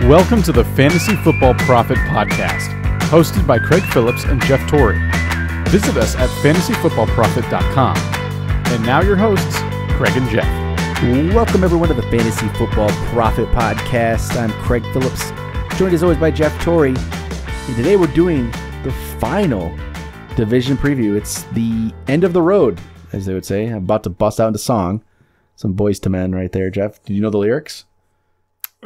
Welcome to the Fantasy Football Prophet podcast, hosted by Craig Phillips and Jeff Torrey. Visit us at fantasyfootballprophet.com. And now your hosts, Craig and Jeff. Welcome everyone to the Fantasy Football Prophet podcast. I'm Craig Phillips, joined as always by Jeff Torrey. And today we're doing the final division preview. It's the end of the road, as they would say. I'm about to bust out into song. Some Boys to Men right there, Jeff. Do you know the lyrics?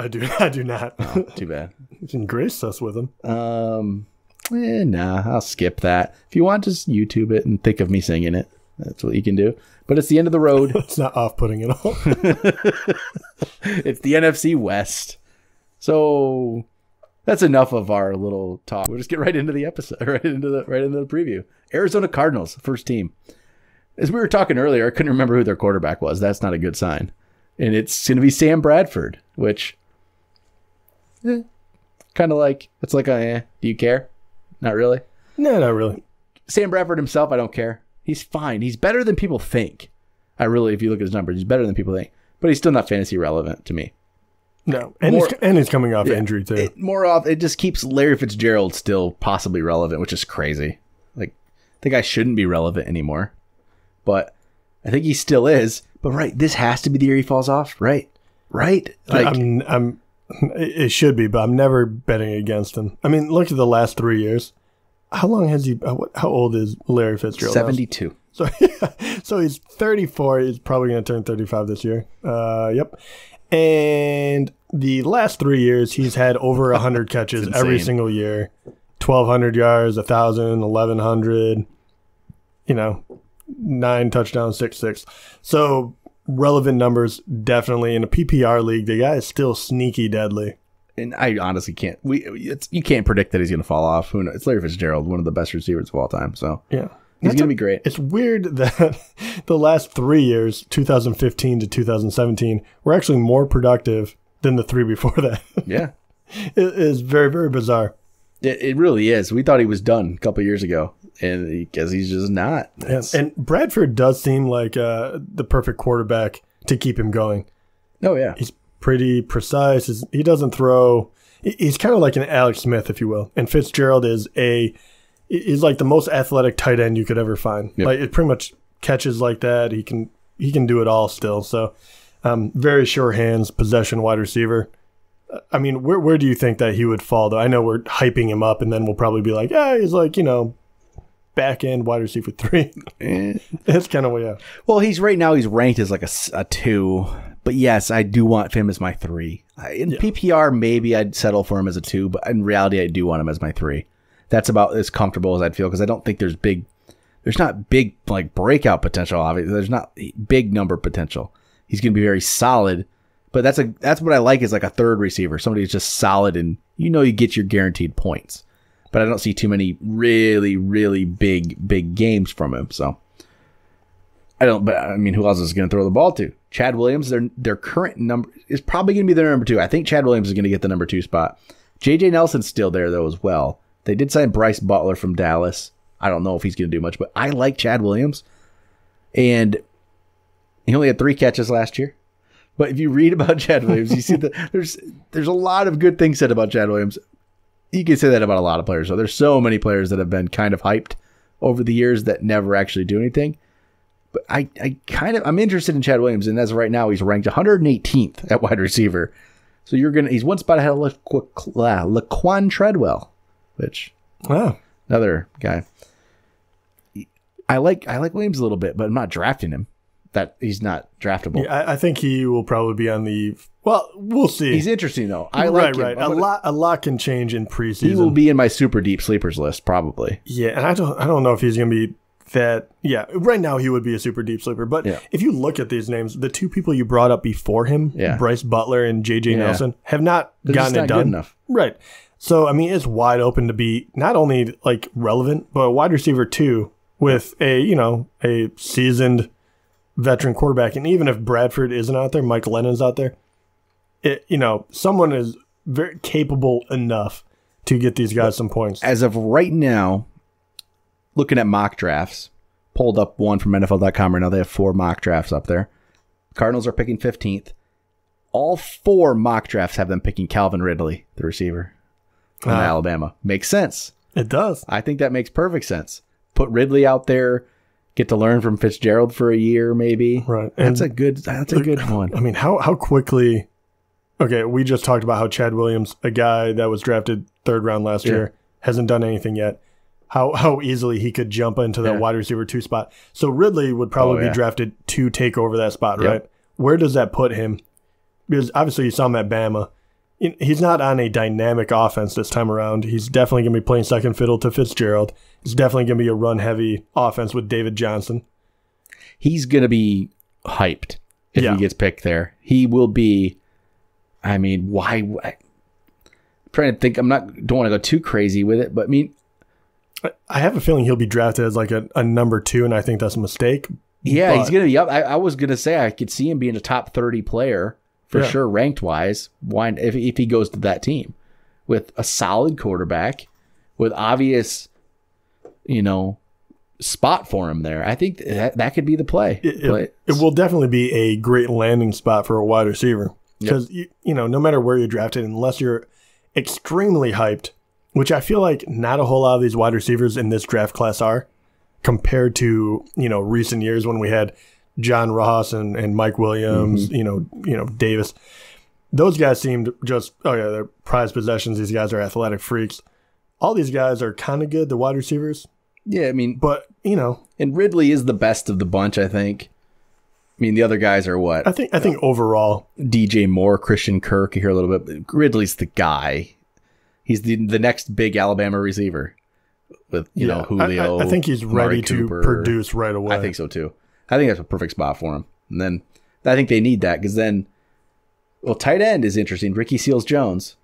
I do not. Oh, too bad. You can grace us with them. Nah, I'll skip that. If you want, just YouTube it and think of me singing it. That's what you can do. But it's the end of the road. It's not off-putting at all. It's the NFC West. So that's enough of our little talk. We'll just get right into the episode, right into the preview. Arizona Cardinals, first team. As we were talking earlier, I couldn't remember who their quarterback was. That's not a good sign. And it's going to be Sam Bradford, which kind of like, it's like, do you care? Not really. No, not really. Sam Bradford himself, I don't care. He's fine. He's better than people think. If you look at his numbers, he's better than people think. But he's still not fantasy relevant to me. No, and he's coming off injury too. It just keeps Larry Fitzgerald still possibly relevant, which is crazy. Like, I think I shouldn't be relevant anymore, but I think he still is. But right, this has to be the year he falls off, right? Like, it should be, but I'm never betting against him. I mean, look at the last 3 years. How long has he? How old is Larry Fitzgerald? 72. So he's 34. He's probably going to turn 35 this year. Yep. And the last 3 years, he's had over 100 catches every single year. 1,200 yards, 1,000, 1,100. 9 touchdowns, 6. So relevant numbers, definitely. In a PPR league, the guy is still sneaky deadly. And I honestly can't. You can't predict that he's going to fall off. Who knows? It's Larry Fitzgerald, one of the best receivers of all time. So yeah, he's going to be great. It's weird that the last 3 years, 2015 to 2017, were actually more productive than the 3 before that. Yeah, it is very, very bizarre. It really is. We thought he was done a couple of years ago, and because he's just not. Yeah. And Bradford does seem like the perfect quarterback to keep him going. Oh yeah, he's pretty precise. He doesn't throw. He's kind of like an Alex Smith, if you will. And Fitzgerald is he's like the most athletic tight end you could ever find. Yep. Like, it pretty much catches like that. He can do it all still. So very sure hands, possession wide receiver. I mean, where do you think that he would fall, though? I know we're hyping him up, and then we'll probably be like, he's like, back end wide receiver 3. That's kind of what, yeah. Well, he's ranked as like a 2. But yes, I do want him as my 3. In PPR, maybe I'd settle for him as a 2, but in reality, I do want him as my 3. That's about as comfortable as I'd feel, because I don't think there's not big like breakout potential. Obviously, there's not big number potential. He's going to be very solid, but that's what I like, is like a third receiver, somebody who's just solid and you get your guaranteed points. But I don't see too many really, really big games from him. So I don't. But I mean, who else is going to throw the ball to? Chad Williams, their current number is probably going to be their number 2. I think Chad Williams is going to get the number 2 spot. J.J. Nelson's still there, though, as well. They did sign Bryce Butler from Dallas. I don't know if he's going to do much, but I like Chad Williams. And he only had 3 catches last year. But if you read about Chad Williams, you see that there's a lot of good things said about Chad Williams. You can say that about a lot of players. So there's so many players that have been kind of hyped over the years that never actually do anything. But I'm interested in Chad Williams, and as of right now, he's ranked 118th at wide receiver. So he's one spot ahead of Laquan Treadwell, which another guy. I like Williams a little bit, but I'm not drafting him. That he's not draftable. Yeah, I think he will probably be on the. Well, we'll see. He's interesting though. I like him. Right. A lot can change in preseason. He will be in my super deep sleepers list probably. Yeah, and I don't know if he's going to be that. Yeah, right now he would be a super deep sleeper. But if you look at these names, the 2 people you brought up before him, Bryce Butler and J.J. Nelson, have not gotten it done. Good enough. Right. So I mean, it's wide open to be not only like relevant, but a wide receiver 2 with a seasoned veteran quarterback. And even if Bradford isn't out there, Mike Lennon's out there, someone is very capable enough to get these guys some points. As of right now, looking at mock drafts, pulled up one from NFL.com right now. They have 4 mock drafts up there. Cardinals are picking 15th. all 4 mock drafts have them picking Calvin Ridley, the receiver from Alabama. Makes sense. It does. I think that makes perfect sense. Put Ridley out there, get to learn from Fitzgerald for a year, maybe. Right. That's a good one. I mean, how quickly... Okay, we just talked about how Chad Williams, a guy that was drafted 3rd round last year, hasn't done anything yet. How easily he could jump into the wide receiver 2 spot. So Ridley would probably be drafted to take over that spot, right? Where does that put him? Because obviously you saw him at Bama. He's not on a dynamic offense this time around. He's definitely going to be playing second fiddle to Fitzgerald. It's definitely going to be a run-heavy offense with David Johnson. He's going to be hyped if he gets picked there. He will be... I mean, why? I'm trying to think. Don't want to go too crazy with it, but I mean, I have a feeling he'll be drafted as like a number 2, and I think that's a mistake. Yeah, he's going to be up. I was going to say I could see him being a top 30 player for sure, ranked wise. Why if he goes to that team with a solid quarterback, with obvious, spot for him there? I think that could be the play. It will definitely be a great landing spot for a wide receiver. Because, no matter where you're drafted, unless you're extremely hyped, which I feel like not a whole lot of these wide receivers in this draft class are, compared to, recent years when we had John Ross and Mike Williams, Davis. Those guys seemed just, they're prized possessions. These guys are athletic freaks. All these guys are kind of good, the wide receivers. Yeah, I mean. But, And Ridley is the best of the bunch, I think. I mean, the other guys are what? I think overall, DJ Moore, Christian Kirk, you hear a little bit. Ridley's the guy. He's the next big Alabama receiver with, Julio. I think he's ready to produce right away. I think so, too. I think that's a perfect spot for him. And then I think they need that because then, tight end is interesting. Ricky Seals-Jones.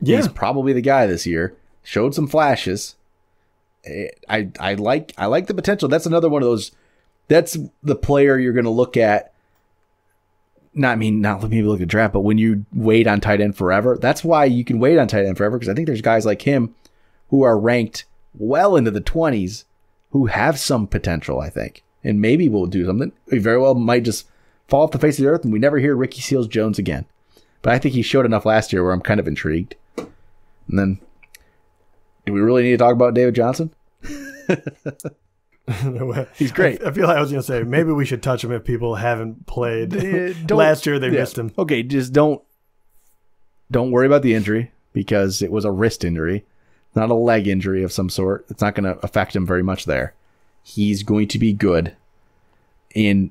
Yeah. He's probably the guy this year. Showed some flashes. I like the potential. That's another one of those. That's the player you're going to look at. Not maybe look at draft, but when you wait on tight end forever, that's why you can wait on tight end forever. Because I think there's guys like him who are ranked well into the 20s who have some potential, I think. And maybe we'll do something. We very well might just fall off the face of the earth and we never hear Ricky Seals-Jones again. But I think he showed enough last year where I'm kind of intrigued. And then, do we really need to talk about David Johnson? He's great. I feel like I was going to say, maybe we should touch him if people haven't played. Last year they missed him. Okay, just don't worry about the injury because it was a wrist injury, not a leg injury of some sort. It's not going to affect him very much there. He's going to be good. And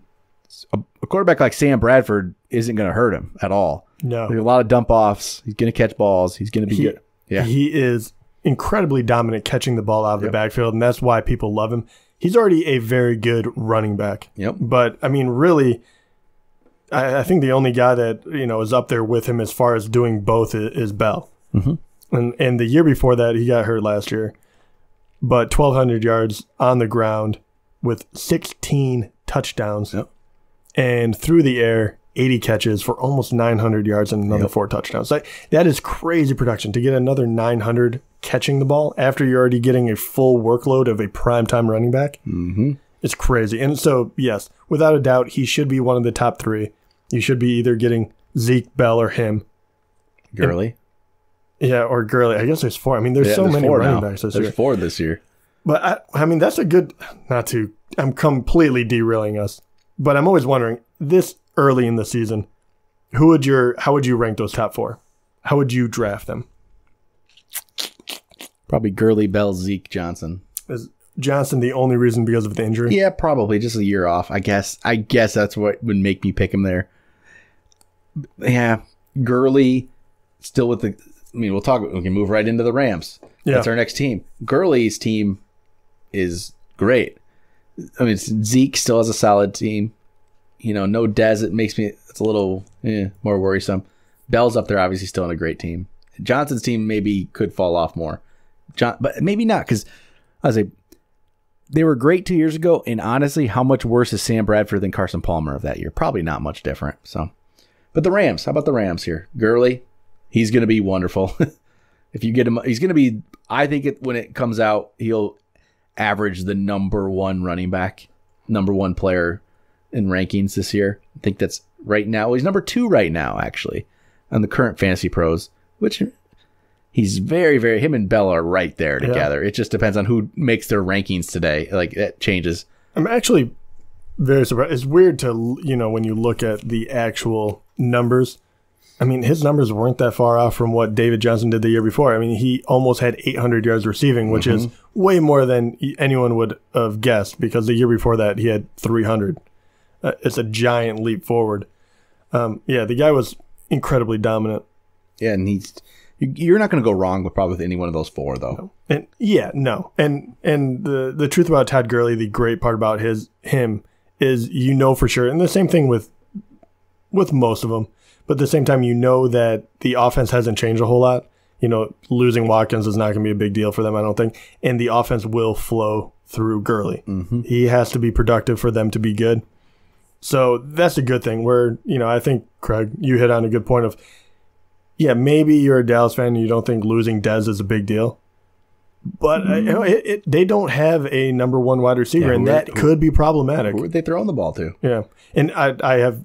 a quarterback like Sam Bradford isn't going to hurt him at all. No. There's a lot of dump offs. He's going to catch balls. He's going to be good. Yeah. He is incredibly dominant catching the ball out of the backfield, and that's why people love him. He's already a very good running back. Yep. But, I mean, really, I think the only guy that, is up there with him as far as doing both is Bell. Mm-hmm. And the year before that, he got hurt last year. But 1,200 yards on the ground with 16 touchdowns. Yep. And through the air, 80 catches for almost 900 yards and another 4 touchdowns. That is crazy production to get another 900 catching the ball after you're already getting a full workload of a primetime running back. Mm-hmm. It's crazy. And so, yes, without a doubt, he should be one of the top 3. You should be either getting Zeke, Bell, or him. Gurley. Or Gurley. I guess there's 4. I mean, there's so many running backs this year. There's 4 this year. But, I mean, that's a good... I'm completely derailing us. But I'm always wondering, this early in the season, how would you rank those top 4? How would you draft them? Probably Gurley, Bell, Zeke, Johnson. Is Johnson the only reason because of the injury? Yeah, probably. Just a year off, I guess. I guess that's what would make me pick him there. Yeah, Gurley still with the... I mean, we can move right into the Rams. Yeah. That's our next team. Gurley's team is great. I mean, Zeke still has a solid team. No Dez. It's a little more worrisome. Bell's up there, obviously still on a great team. Johnson's team maybe could fall off more. But maybe not, because I say they were great 2 years ago, and honestly, how much worse is Sam Bradford than Carson Palmer of that year? Probably not much different. So, but the Rams, how about the Rams here? Gurley, he's going to be wonderful. If you get him, he's going to be. I think when it comes out, he'll average the number 1 running back, number 1 player in rankings this year. I think that's right now. Well, he's number 2 right now, actually, on the current Fantasy Pros, which he's very, very, him and Bell are right there together. It just depends on who makes their rankings today. Like, that changes. I'm actually very surprised. It's weird to, when you look at the actual numbers. I mean, his numbers weren't that far off from what David Johnson did the year before. I mean, he almost had 800 yards receiving, which is way more than anyone would have guessed, because the year before that, he had 300. It's a giant leap forward. The guy was incredibly dominant. Yeah, and you're not going to go wrong with probably any one of those 4, though. No. And the truth about Todd Gurley, the great part about him is for sure, and the same thing with most of them. But at the same time, that the offense hasn't changed a whole lot. Losing Watkins is not going to be a big deal for them, I don't think. And the offense will flow through Gurley. Mm-hmm. He has to be productive for them to be good. So that's a good thing. Where, I think, Craig, you hit on a good point of, maybe you're a Dallas fan and you don't think losing Dez is a big deal. But they don't have a number 1 wide receiver, and that could be problematic. Who are they throwing the ball to? Yeah. And I have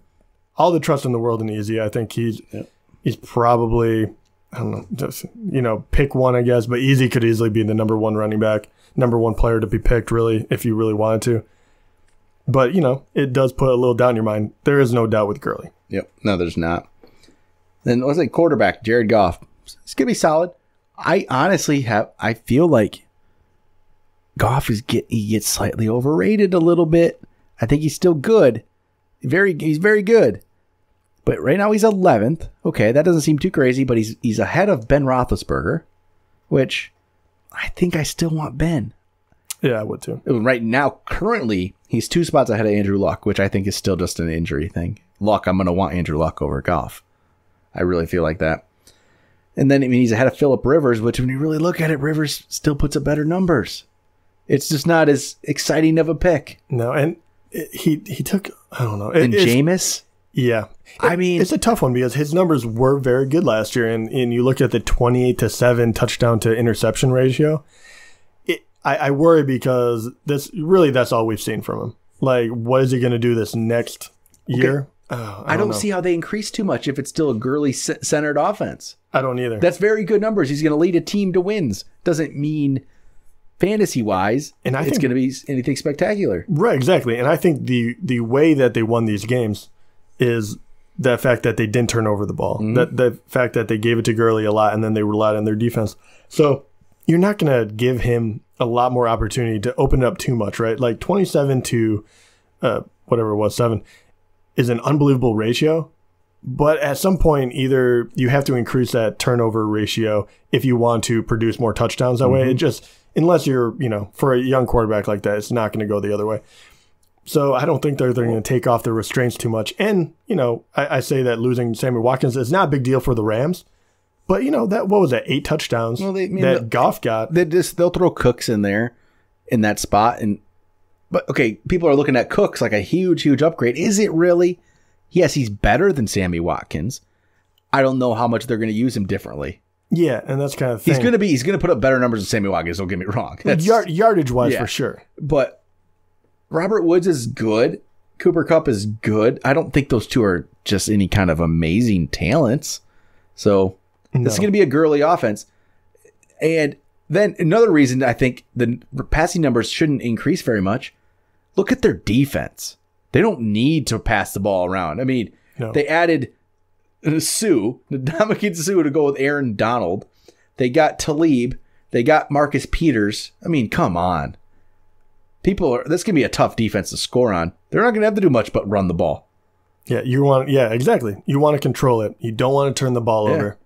all the trust in the world in Easy. I think he's probably, I don't know, just, pick one, I guess. But Easy could easily be the number 1 running back, number 1 player to be picked, really, if you really wanted to. But, it does put a little doubt in your mind. There is no doubt with Gurley. Yep. No, there's not. Then let's say quarterback, Jared Goff. It's going to be solid. I honestly I feel like Goff he gets slightly overrated a little bit. I think he's still good. He's very good. But right now he's 11th. Okay, that doesn't seem too crazy, but he's ahead of Ben Roethlisberger, which I think I still want Ben. Yeah, I would too. Right now, currently, he's 2 spots ahead of Andrew Luck, which I think is still just an injury thing. Luck, I'm going to want Andrew Luck over Goff. I really feel like that. And then, he's ahead of Phillip Rivers, which when you really look at it, Rivers still puts up better numbers. It's just not as exciting of a pick. No, and he took, I don't know. And Jameis? Yeah. It's a tough one because his numbers were very good last year. And you look at the 28-7 touchdown to interception ratio. I worry because that's all we've seen from him. Like, what is he going to do this next year? I don't see how they increase too much if it's still a Gurley-centered offense. I don't either. That's very good numbers. He's going to lead a team to wins. Doesn't mean fantasy-wise it's going to be anything spectacular. Right, exactly. And I think the way that they won these games is the fact that they didn't turn over the ball. Mm-hmm. The fact that they gave it to Gurley a lot and then they relied on their defense. So you're not going to give him a lot more opportunity to open it up too much, right? Like 27 to whatever it was, 7 is an unbelievable ratio. But at some point, either you have to increase that turnover ratio if you want to produce more touchdowns that way. It just, unless you're, for a young quarterback like that, it's not going to go the other way. So I don't think they're going to take off the restraints too much. And, I say that losing Sammy Watkins is not a big deal for the Rams. But, what was that, 8 touchdowns that Goff got? They'll throw Cooks in there in that spot. But, okay, people are looking at Cooks like a huge, huge upgrade. Is it really? Yes, he's better than Sammy Watkins. I don't know how much they're going to use him differently. Yeah, and that's kind of thing. He's going to put up better numbers than Sammy Watkins, don't get me wrong. Yardage-wise, for sure. But Robert Woods is good. Cooper Kupp is good. I don't think those two are just any kind of amazing talents. So this is going to be a Gurley offense. And then another reason I think the passing numbers shouldn't increase very much, look at their defense. They don't need to pass the ball around. They added Ndamukong Suh to go with Aaron Donald. They got Talib. They got Marcus Peters. Come on. This going to be a tough defense to score on. They're not going to have to do much but run the ball. Yeah, exactly. You want to control it. You don't want to turn the ball over.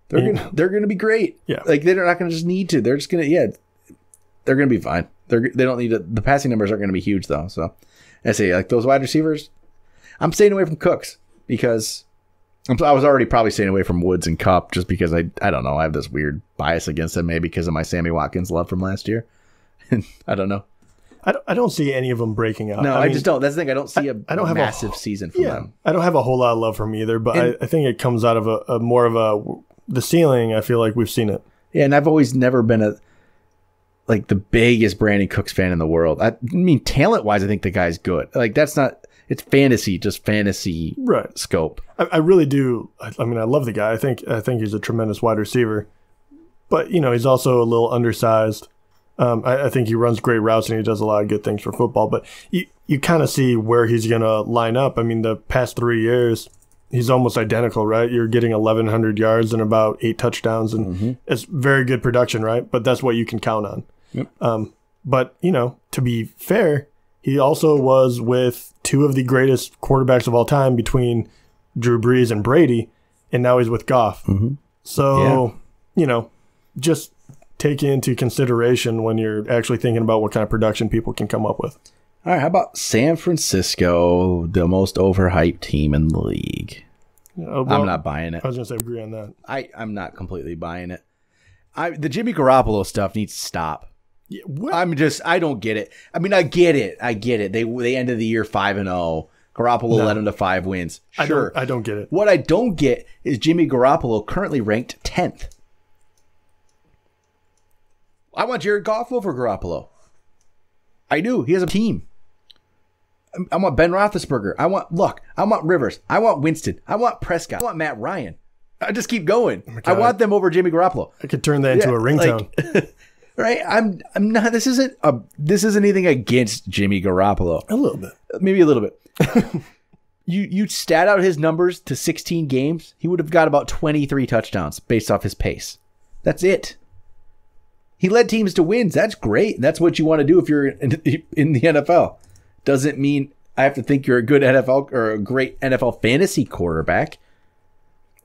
They're going to be great. Yeah. Like, they're not going to just need to. They're just going to, they're going to be fine. They don't need to. The passing numbers aren't going to be huge, though. So, I say, like, those wide receivers, I'm staying away from Cooks because I was already probably staying away from Woods and Kupp just because I don't know. I have this weird bias against them, maybe because of my Sammy Watkins love from last year. I don't know. I don't see any of them breaking out. No, I just don't. That's the thing. I don't see a massive season from them. I don't have a whole lot of love from either, but I think it comes out of a more of the ceiling. I feel like we've seen it. Yeah, and I've always never been the biggest Brandon Cooks fan in the world. Talent-wise, I think the guy's good. Like, that's not it's fantasy, just fantasy right. scope. I really do. I mean, I love the guy. I think he's a tremendous wide receiver, but he's also a little undersized. I think he runs great routes and he does a lot of good things for football. But you kind of see where he's going to line up. I mean, the past 3 years, he's almost identical, right? You're getting 1,100 yards and about 8 touchdowns, and it's very good production, right? But that's what you can count on. Yep. But to be fair, he also was with 2 of the greatest quarterbacks of all time between Drew Brees and Brady, and now he's with Goff. Mm-hmm. So, just take into consideration when you're actually thinking about what kind of production people can come up with. All right, how about San Francisco, the most overhyped team in the league? Well, I'm not buying it. I was going to say agree on that. I'm not completely buying it. The Jimmy Garappolo stuff needs to stop. Yeah, I don't get it. I mean, I get it. They ended the year 5-0. Garoppolo led them to 5 wins. Sure. I don't get it. What I don't get is Jimmy Garappolo currently ranked 10th. I want Jared Goff over Garoppolo. I do. He has a team. I want Ben Roethlisberger. I want Luck. I want Rivers. I want Winston. I want Prescott. I want Matt Ryan. I just keep going. I want them over Jimmy Garoppolo. I could turn that into a ringtone. Right? I'm not. This isn't anything against Jimmy Garoppolo. A little bit, maybe a little bit. You stat out his numbers to 16 games, he would have got about 23 touchdowns based off his pace. That's it. He led teams to wins. That's great. That's what you want to do if you're in the NFL. Doesn't mean I have to think you're a good NFL or a great NFL fantasy quarterback.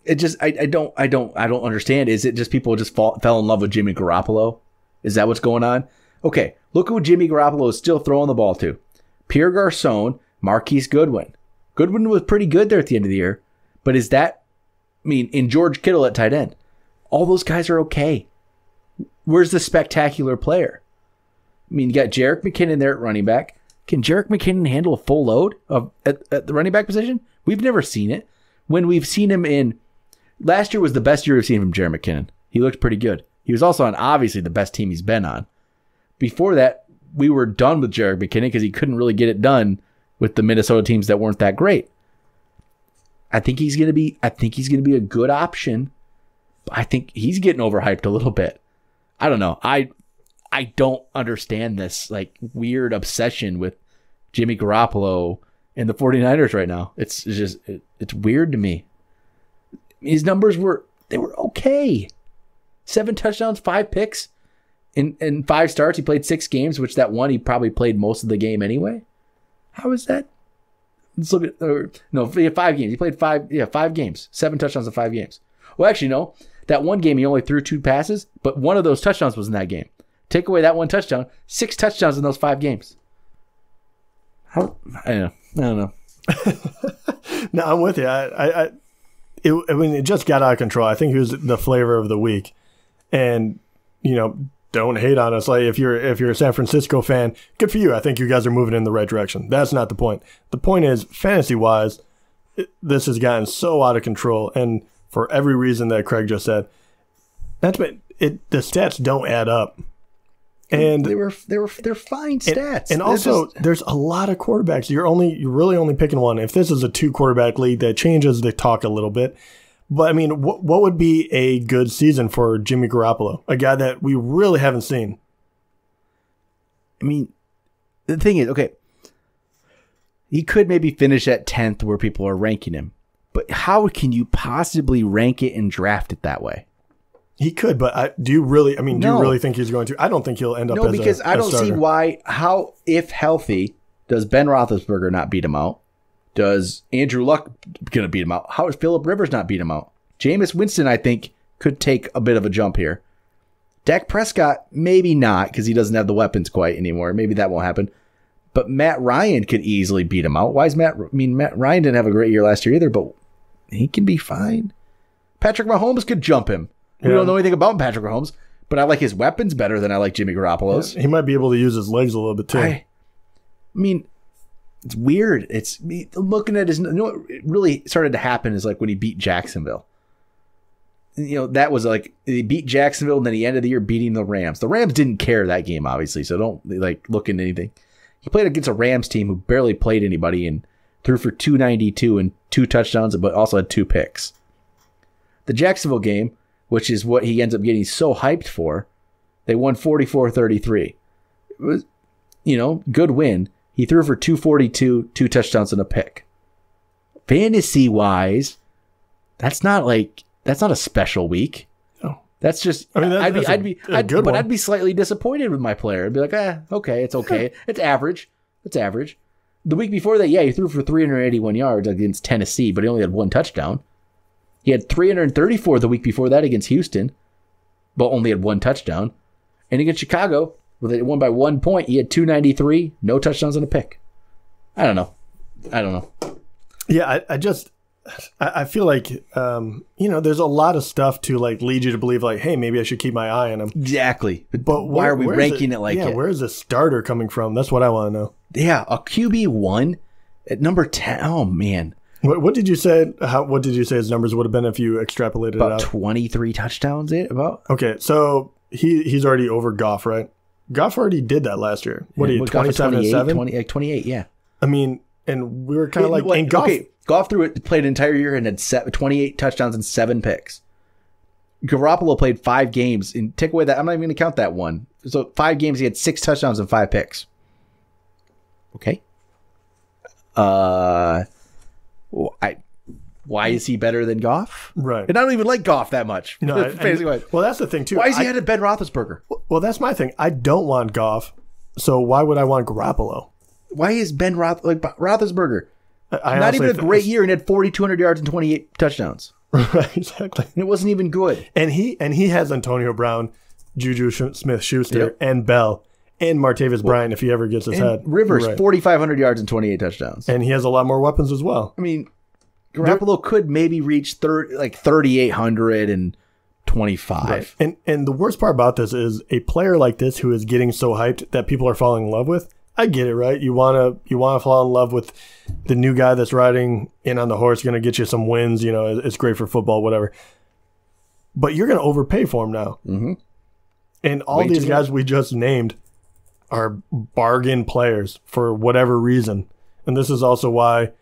It just I don't understand. Is it just people just fell in love with Jimmy Garoppolo? Is that what's going on? Okay, look who Jimmy Garoppolo is still throwing the ball to. Pierre Garçon, Marquise Goodwin. Goodwin was pretty good there at the end of the year. But in George Kittle at tight end, all those guys are okay. Where's the spectacular player? I mean, you got Jerick McKinnon there at running back. Can Jerick McKinnon handle a full load at the running back position? We've never seen it. When we've seen him last year was the best year we've seen from Jerick McKinnon. He looked pretty good. He was also on obviously the best team he's been on. Before that, we were done with Jerick McKinnon because he couldn't really get it done with the Minnesota teams that weren't that great. I think he's gonna be a good option, but I think he's getting overhyped a little bit. I don't know. I don't understand this weird obsession with Jimmy Garoppolo and the 49ers right now. It's weird to me. His numbers were okay. 7 touchdowns, 5 picks in 5 starts. He played 6 games, which that one he probably played most of the game anyway. How is that? Let's look at 5 games. He played 5 games. 7 touchdowns in 5 games. Well, actually, no. That one game he only threw 2 passes, but one of those touchdowns was in that game. Take away that one touchdown, 6 touchdowns in those 5 games. I don't know. No, I'm with you. It just got out of control. I think he was the flavor of the week. And, don't hate on us. If you're a San Francisco fan, good for you. I think you guys are moving in the right direction. That's not the point. The point is, fantasy-wise, this has gotten so out of control. And for every reason that Craig just said, the stats don't add up. And they're fine stats. And also, there's a lot of quarterbacks. You're really only picking one. If this is a 2 quarterback league, that changes the talk a little bit. But what would be a good season for Jimmy Garoppolo, a guy that we really haven't seen? The thing is, okay, he could maybe finish at 10th where people are ranking him. But how can you possibly rank it and draft it that way? He could, but do you really think he's going to? I don't think he'll end up as a starter. No, because I don't see how, if healthy, does Ben Roethlisberger not beat him out? Does Andrew Luck going to beat him out? How is Phillip Rivers not beat him out? Jameis Winston, I think, could take a bit of a jump here. Dak Prescott, maybe not, because he doesn't have the weapons quite anymore. Maybe that won't happen. But Matt Ryan could easily beat him out. Why is Matt Ryan didn't have a great year last year either, but he can be fine. Patrick Mahomes could jump him. We don't know anything about Patrick Mahomes, but I like his weapons better than I like Jimmy Garoppolo's. He might be able to use his legs a little bit too. It's weird. It's looking at his. What really started to happen is when he beat Jacksonville. That was he beat Jacksonville, and then he ended the year beating the Rams. The Rams didn't care that game, obviously, so don't look into anything. He played against a Rams team who barely played anybody, and threw for 292 and 2 touchdowns, but also had 2 picks. The Jacksonville game, which is what he ends up getting so hyped for, they won 44-33. It was, good win. He threw for 242, 2 touchdowns and a pick. Fantasy-wise, that's not a special week. No. That's just, I'd be slightly disappointed with my player. I'd be like, okay, it's okay. It's average. It's average. The week before that, he threw for 381 yards against Tennessee, but he only had 1 touchdown. He had 334 the week before that against Houston, but only had 1 touchdown. And against Chicago, where they won by 1 point, he had 293, no touchdowns and a pick. I don't know. Yeah, I feel like, there's a lot of stuff to lead you to believe hey, maybe I should keep my eye on him. Exactly. But why are we ranking it like it? Where's the starter coming from? That's what I want to know. Yeah, a QB1 at number 10. Oh, man. What did you say? What did you say his numbers would have been if you extrapolated it out? 23 touchdowns, Okay, so he's already over Goff, right? Goff already did that last year. What are you, 27-7? 28, yeah. I mean, and we were kind of and Goff... Okay, Goff played an entire year and had 28 touchdowns and 7 picks. Garappolo played 5 games. And take away that, I'm not even going to count that one. So 5 games, he had 6 touchdowns and 5 picks. Okay. Why is he better than Goff? Right. And I don't even like Goff that much. No, well, that's the thing, too. Why is he ahead of Ben Roethlisberger? Well, that's my thing. I don't want Goff, so why would I want Garappolo? Why is Ben Roethlisberger? Not even a great year and had 4,200 yards and 28 touchdowns. Right, exactly. And it wasn't even good. And he has Antonio Brown, Juju Smith-Schuster, and Bell, and Martavis Bryant if he ever gets his head. Rivers, 4,500 yards and 28 touchdowns. And he has a lot more weapons as well. I mean, Garappolo could maybe reach 3,825. Right. And the worst part about this is a player like this who is getting so hyped that people are falling in love with. I get it, right? You wanna fall in love with the new guy that's riding in on the horse, going to get you some wins. It's great for football, whatever. But you're going to overpay for him now. Mm-hmm. And all these guys we just named are bargain players for whatever reason. And this is also why,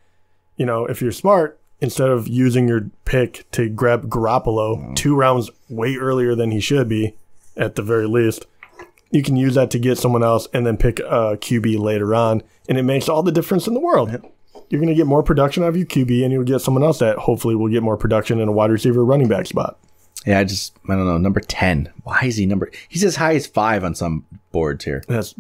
if you're smart, instead of using your pick to grab Garappolo 2 rounds way earlier than he should be, at the very least, you can use that to get someone else and then pick a QB later on. And it makes all the difference in the world. You're going to get more production out of your QB, and you'll get someone else that hopefully will get more production in a wide receiver running back spot. Yeah, I don't know. Number 10. Why is he he's as high as 5 on some boards here. That's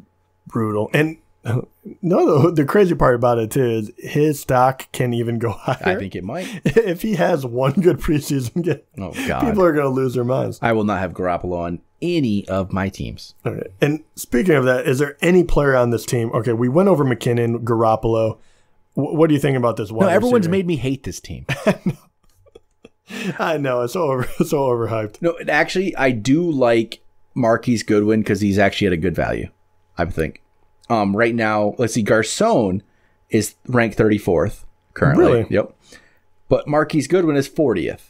brutal. And the crazy part about it too is his stock can even go higher. I think it might. If he has one good preseason game, people are going to lose their minds. I will not have Garoppolo on any of my teams. All right. And speaking of that, is there any player on this team? Okay, we went over McKinnon, Garoppolo. What do you think about this one? No, everyone's made me hate this team. I know. It's so overhyped. No, actually, I do like Marquise Goodwin because he's actually at a good value, I think. Right now, let's see, Garcon is ranked 34th currently. Really? Yep. But Marquise Goodwin is 40th.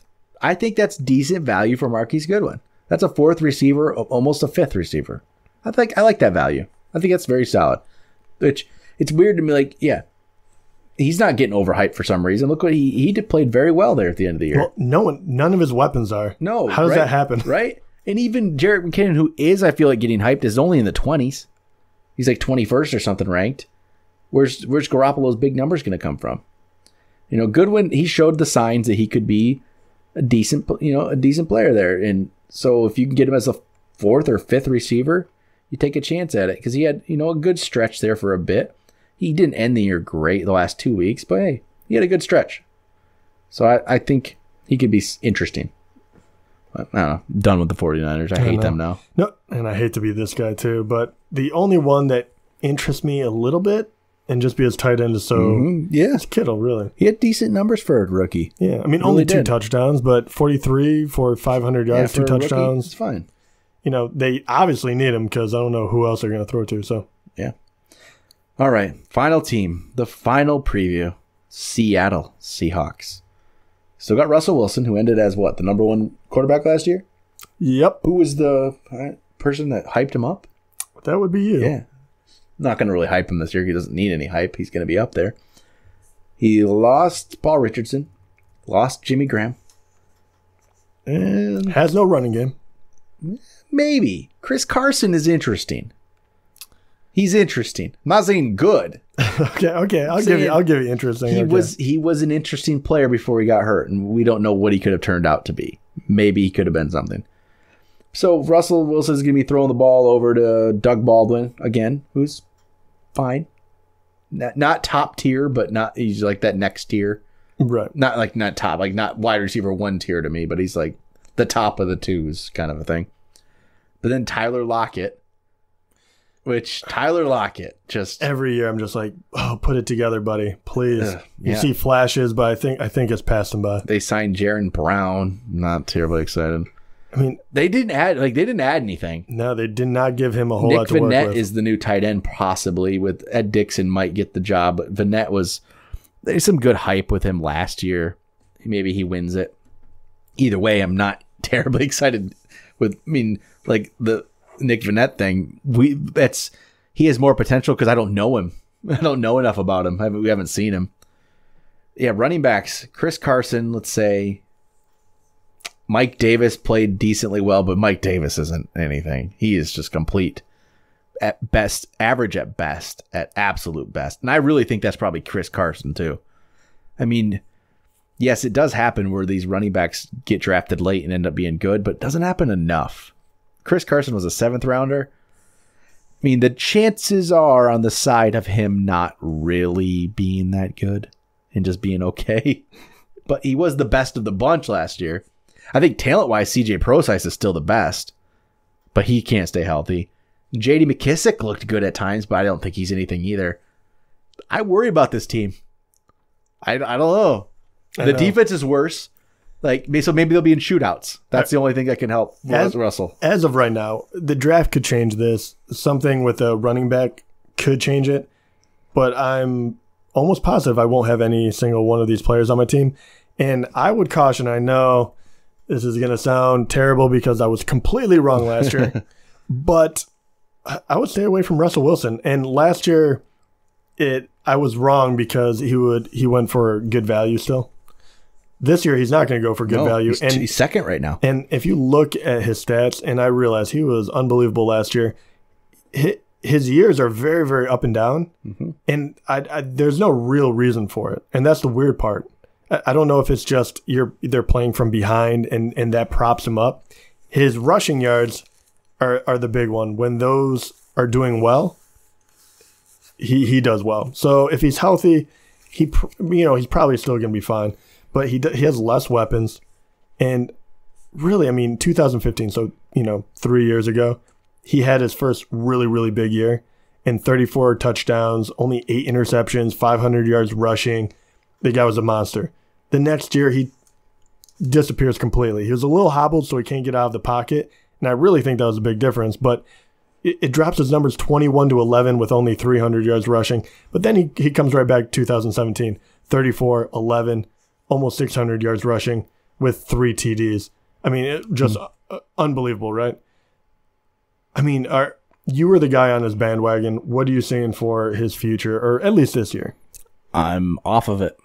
I think that's decent value for Marquise Goodwin. That's a 4th receiver, almost a 5th receiver. I like that value. I think that's very solid. Which, it's weird to me, he's not getting overhyped for some reason. Look what he played very well there at the end of the year. Well, none of his weapons are. No. How does that happen? Right? And even Jerick McKinnon, who is, I feel like, getting hyped, is only in the 20s. He's 21st or something ranked. Where's Garoppolo's big numbers going to come from? Goodwin, he showed the signs that he could be a decent player there. And so if you can get him as a 4th or 5th receiver, you take a chance at it because he had, a good stretch there for a bit. He didn't end the year great the last 2 weeks, but hey, he had a good stretch. So I think he could be interesting. I don't know. I'm done with the 49ers. I hate them now. No, and I hate to be this guy too, but the only one that interests me a little bit and just be his tight end is it's Kittle, really. He had decent numbers for a rookie. Yeah, I mean, only 2 touchdowns, but 43 for 500 yards, 2 touchdowns. It's fine. They obviously need him because I don't know who else they're going to throw to. So yeah. All right, final team, the final preview, Seattle Seahawks. Still got Russell Wilson, who ended as the number 1 quarterback last year? Yep. Who was the person that hyped him up? That would be you. Yeah. Not going to really hype him this year. He doesn't need any hype. He's going to be up there. He lost Paul Richardson, lost Jimmy Graham, and has no running game. Maybe Chris Carson is interesting. He's interesting. I'm not saying good. Okay. I'll give you interesting. He was an interesting player before he got hurt, and we don't know what he could have turned out to be. Maybe he could have been something. So Russell Wilson is going to be throwing the ball over to Doug Baldwin again, who's fine. Not top tier, but he's like that next tier. Right. Not top, like not wide receiver 1 tier to me, but he's like the top of the twos kind of a thing. But then Tyler Lockett. Just every year I'm just like, oh, put it together, buddy, please. You see flashes, but I think it's passed him by. They signed Jaron Brown. Not terribly excited. I mean, they didn't add anything. No, they did not give him a whole lot to work with. Nick Vannett is the new tight end, possibly. With Ed Dixon might get the job, but Vannett there's some good hype with him last year. Maybe he wins it. Either way, I'm not terribly excited with. I mean, like the Nick Vannett thing, he has more potential because I don't know him. I don't know enough about him. We haven't seen him. Yeah, running backs. Chris Carson, let's say. Mike Davis played decently well, but Mike Davis isn't anything. He is just complete at best, average at best, at absolute best. And I really think that's probably Chris Carson too. I mean, yes, it does happen where these running backs get drafted late and end up being good, but it doesn't happen enough. Chris Carson was a 7th rounder. I mean, the chances are on the side of him not really being that good and just being okay. But he was the best of the bunch last year. I think talent-wise, CJ Prosise is still the best, but he can't stay healthy. J.D. McKissick looked good at times, but I don't think he's anything either. I worry about this team. I don't know. The defense is worse. So maybe they'll be in shootouts. That's the only thing that can help Russell. As of right now, the draft could change this. Something with a running back could change it, but I'm almost positive I won't have any single one of these players on my team. And I would caution, I know this is going to sound terrible because I was completely wrong last year, but I would stay away from Russell Wilson. And last year, I was wrong because he went for good value still. This year, he's not going to go for good value. He's second right now. And if you look at his stats, and I realize he was unbelievable last year, his years are very, very up and down. Mm-hmm. And there's no real reason for it. And that's the weird part. I don't know if it's just they're playing from behind and that props him up. His rushing yards are the big one. When those are doing well, he does well. So if he's healthy, he's probably still going to be fine. But he has less weapons. And really, I mean, 2015, so, 3 years ago, he had his first really, really big year. And 34 touchdowns, only 8 interceptions, 500 yards rushing. The guy was a monster. The next year, he disappears completely. He was a little hobbled, so he can't get out of the pocket. And I really think that was a big difference. But it drops his numbers 21-11 with only 300 yards rushing. But then he comes right back 2017, 34, 11, almost 600 yards rushing with 3 TDs. I mean, just unbelievable, right? I mean, you were the guy on his bandwagon. What are you seeing for his future, or at least this year? I'm off of it.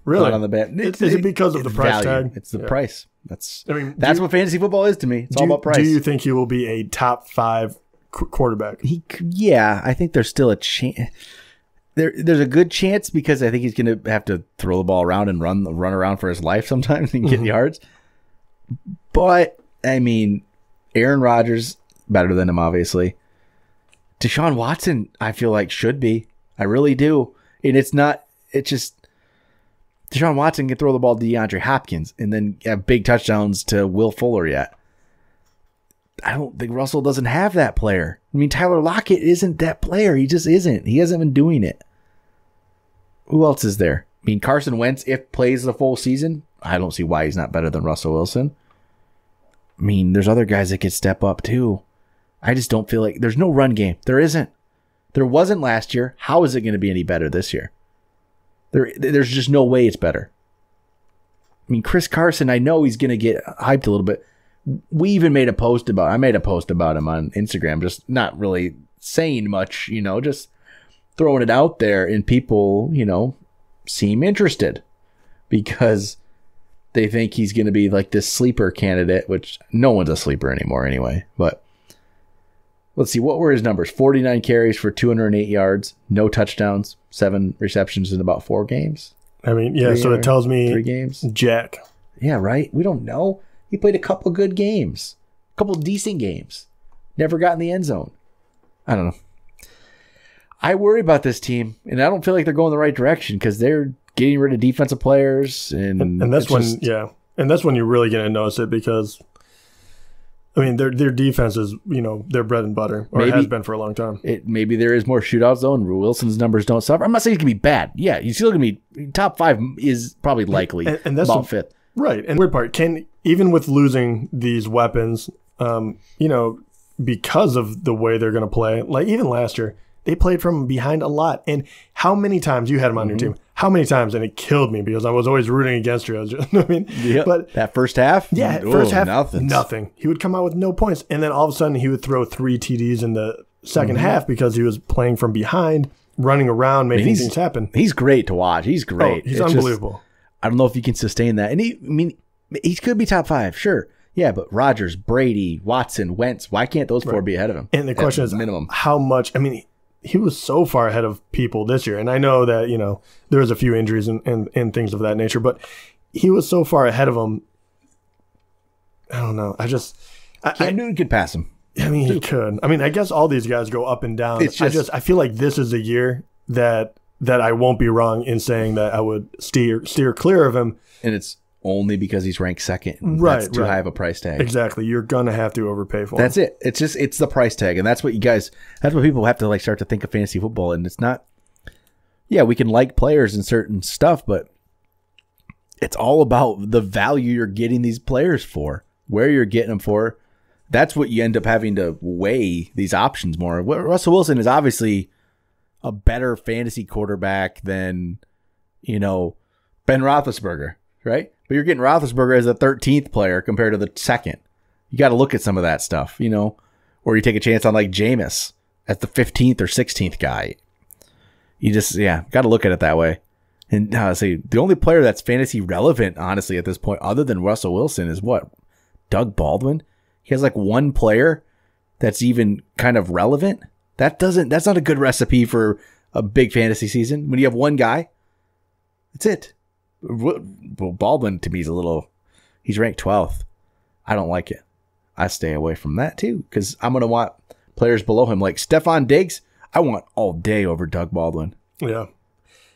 Really? Not on the band. Is it because of the price tag? It's the price. That's what fantasy football is to me. It's all about price. Do you think he will be a top 5 quarterback? I think there's still a chance. There's a good chance because I think he's going to have to throw the ball around and run around for his life sometimes and get yards. But, I mean, Aaron Rodgers, better than him, obviously. Deshaun Watson, I feel like, should be. I really do. And it's just Deshaun Watson can throw the ball to DeAndre Hopkins and then have big touchdowns to Will Fuller yet. I don't think Russell doesn't have that player. I mean, Tyler Lockett isn't that player. He just isn't. He hasn't been doing it. Who else is there? I mean, Carson Wentz, if plays the full season, I don't see why he's not better than Russell Wilson. I mean, there's other guys that could step up too. I just don't feel like there's no run game. There isn't. There wasn't last year. How is it going to be any better this year? There's just no way it's better. I mean, Chris Carson, I know he's going to get hyped a little bit. I made a post about him on Instagram, just not really saying much, just throwing it out there, and people, seem interested because they think he's going to be like this sleeper candidate, which no one's a sleeper anymore anyway. But let's see, what were his numbers? 49 carries for 208 yards, no touchdowns, 7 receptions in about 4 games. I mean, yeah, so it tells me 3 games. Jack. Yeah, right? We don't know. He played a couple good games, a couple decent games. Never got in the end zone. I don't know. I worry about this team, and I don't feel like they're going the right direction because they're getting rid of defensive players. And that's when, and that's when you're really going to notice it because, I mean, their defense is, their bread and butter, or it has been for a long time. Maybe there is more shootouts, though, and Wilson's numbers don't suffer. I'm not saying he's going to be bad. Yeah, he's still going to be top 5 is probably likely, and that's about 5th. Right, and the weird part, even with losing these weapons, because of the way they're going to play, like even last year, they played from behind a lot. And how many times you had him on your team? How many times? And it killed me because I was always rooting against you. But that first half? First half, nothing. He would come out with no points. And then all of a sudden he would throw 3 TDs in the second half because he was playing from behind, running around, making things happen. He's great to watch. He's great. He's unbelievable. I don't know if you can sustain that. And he could be top 5, sure. Yeah, but Rodgers, Brady, Watson, Wentz, why can't those 4 be ahead of him? And the question is minimum. How much? I mean, he was so far ahead of people this year. And I know that, there was a few injuries and things of that nature, but he was so far ahead of them. I don't know. I knew he could pass him. I mean, he could. I mean, I guess all these guys go up and down. I feel like this is a year that I won't be wrong in saying that I would steer clear of him. And it's only because he's ranked 2nd. Right. That's too high of a price tag. Exactly. You're going to have to overpay for him. That's it. It's the price tag. And that's what people have to start to think of fantasy football. And it's not, we can like players and certain stuff, but it's all about the value you're getting these players for, where you're getting them for. That's what you end up having to weigh these options more. Russell Wilson is obviously a better fantasy quarterback than, Ben Roethlisberger, right? But you're getting Roethlisberger as the 13th player compared to the 2nd. You got to look at some of that stuff, or you take a chance on like Jameis as the 15th or 16th guy. You just, got to look at it that way. And the only player that's fantasy relevant, honestly, at this point, other than Russell Wilson, is what? Doug Baldwin? He has like 1 player that's even kind of relevant. That's not a good recipe for a big fantasy season. When you have 1 guy, that's it. Well, Baldwin to me is he's ranked 12th. I don't like it. I stay away from that too because I'm going to want players below him like Stephon Diggs. I want all day over Doug Baldwin. Yeah.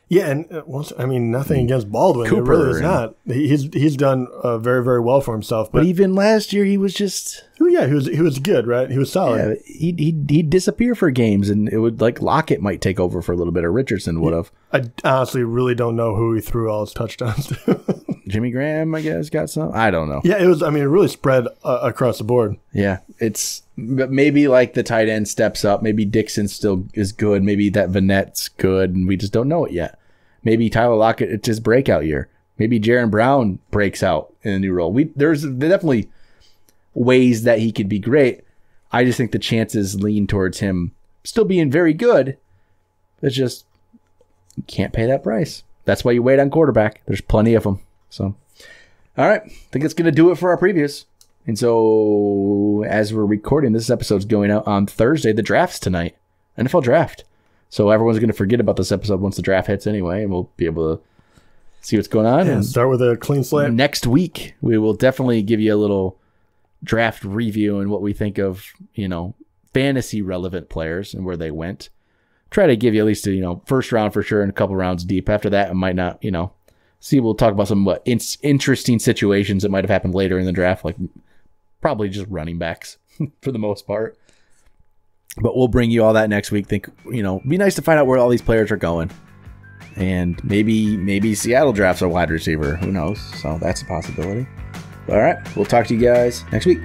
Yeah, and nothing against Baldwin. Cooper, it really is not. He's done very, very well for himself. But even last year, he was just... Yeah, he was good, right? He was solid. Yeah, he'd disappear for games, and it would Lockett might take over for a little bit, or Richardson would have. I honestly really don't know who he threw all his touchdowns to. Jimmy Graham, I guess, got some. I don't know. Yeah, it was. I mean, it really spread across the board. Yeah, maybe the tight end steps up. Maybe Dixon still is good. Maybe that Vanette's good, and we just don't know it yet. Maybe Tyler Lockett, it's his breakout year. Maybe Jaron Brown breaks out in a new role. There's definitely ways that he could be great. I just think the chances lean towards him still being very good. It's just, you can't pay that price. That's why you wait on quarterback. There's plenty of them. So, all right. I think that's going to do it for our previews. And so, as we're recording, this episode's going out on Thursday. The draft's tonight. NFL draft. So everyone's going to forget about this episode once the draft hits anyway, and we'll be able to see what's going on. And start with a clean slate. Next week, we will definitely give you a little draft review and what we think of, fantasy relevant players and where they went. Try to give you at least a, first round for sure and a couple rounds deep. After that, it might not, see, we'll talk about some interesting situations that might have happened later in the draft, like probably just running backs for the most part. But we'll bring you all that next week. Think, be nice to find out where all these players are going. And maybe Seattle drafts a wide receiver. Who knows? So that's a possibility. All right. We'll talk to you guys next week.